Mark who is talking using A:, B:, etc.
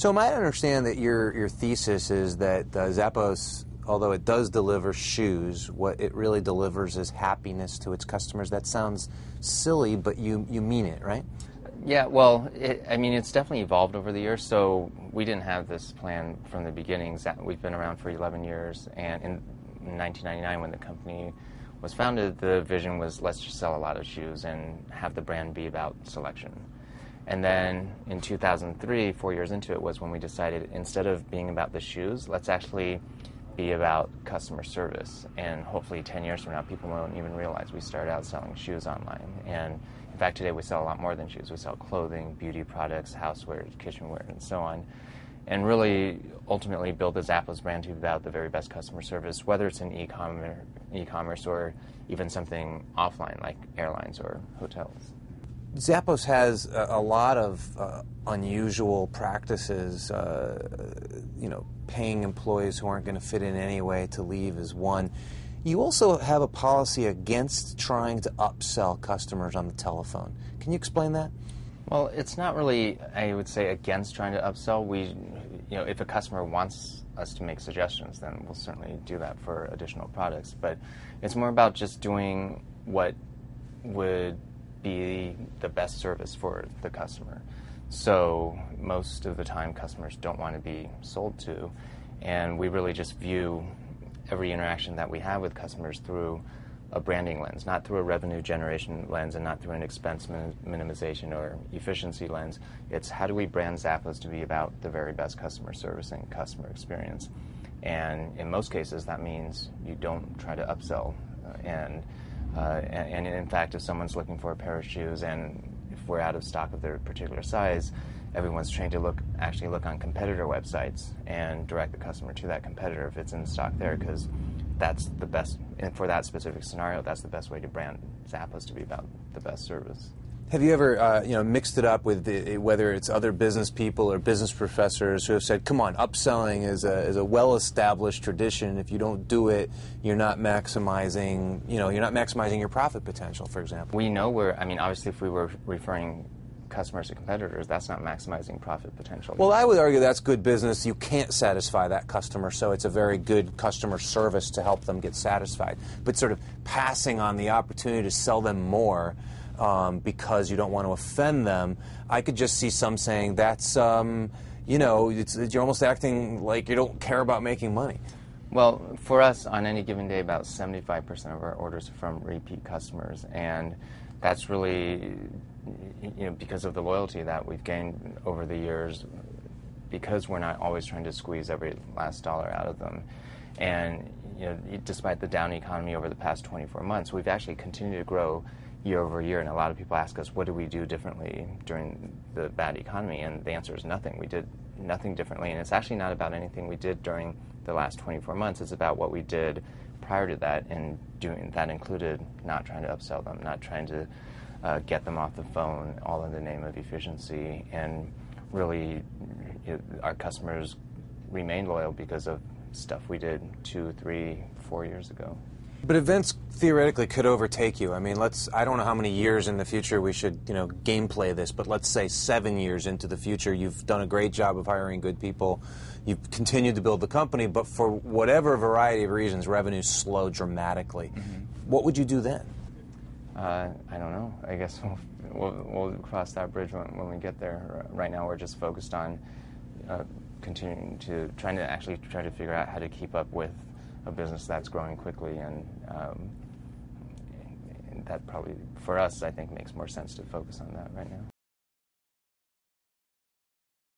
A: So am I to understand that your thesis is that Zappos, although it does deliver shoes, what it really delivers is happiness to its customers? That sounds silly, but you mean it, right?
B: Yeah, well, it's definitely evolved over the years. So we didn't have this plan from the beginning. We've been around for 11 years, and in 1999, when the company was founded, the vision was let's just sell a lot of shoes and have the brand be about selection. And then in 2003, 4 years into it, was when we decided instead of being about the shoes, let's actually be about customer service. And hopefully 10 years from now, people won't even realize we started out selling shoes online. And in fact, today we sell a lot more than shoes. We sell clothing, beauty products, houseware, kitchenware, and so on. And really, ultimately, build the Zappos brand to be about the very best customer service, whether it's in e-commerce or even something offline like airlines or hotels.
A: Zappos has a lot of unusual practices. Paying employees who aren't going to fit in anyway to leave is one. You also have a policy against trying to upsell customers on the telephone. Can you explain that?
B: Well, it's not really, I would say, against trying to upsell. If a customer wants us to make suggestions, then we'll certainly do that for additional products. But it's more about just doing what would be the best service for the customer. So most of the time, customers don't want to be sold to, and we really just view every interaction that we have with customers through a branding lens, not through a revenue generation lens and not through an expense minimization or efficiency lens. It's how do we brand Zappos to be about the very best customer service and customer experience. And in most cases, that means you don't try to upsell. And in fact, if someone's looking for a pair of shoes and if we're out of stock of their particular size, everyone's trained to look on competitor websites and direct the customer to that competitor if it's in stock there, because that's the best, and for that specific scenario, that's the best way to brand Zappos to be about the best service.
A: Have you ever mixed it up with whether it's other business people or business professors who have said, come on, upselling is a well-established tradition. If you don't do it, you're not maximizing your profit potential, for example.
B: We know obviously if we were referring customers to competitors, that's not maximizing profit potential.
A: Well, I would argue that's good business. You can't satisfy that customer, so it's a very good customer service to help them get satisfied. But sort of passing on the opportunity to sell them more because you don't want to offend them, I could just see some saying that's, you're almost acting like you don't care about making money.
B: Well, for us, on any given day, about 75% of our orders are from repeat customers, and that's really because of the loyalty that we've gained over the years, because we're not always trying to squeeze every last dollar out of them. And despite the down economy over the past 24 months, we've actually continued to grow year over year, and a lot of people ask us, what do we do differently during the bad economy? And the answer is nothing. We did nothing differently, and it's actually not about anything we did during the last 24 months. It's about what we did prior to that, and that included not trying to upsell them, not trying to get them off the phone, all in the name of efficiency. And really, our customers remain loyal because of stuff we did 2, 3, 4 years ago.
A: But events theoretically could overtake you. I mean, I don't know how many years in the future we should, gameplay this, but let's say 7 years into the future, you've done a great job of hiring good people. You've continued to build the company, but for whatever variety of reasons, revenues slow dramatically. Mm-hmm. What would you do then?
B: I don't know. I guess we'll cross that bridge when we get there. Right now, we're just focused on continuing to try to figure out how to keep up with a business that's growing quickly, and that probably, for us, I think makes more sense to focus on that right now.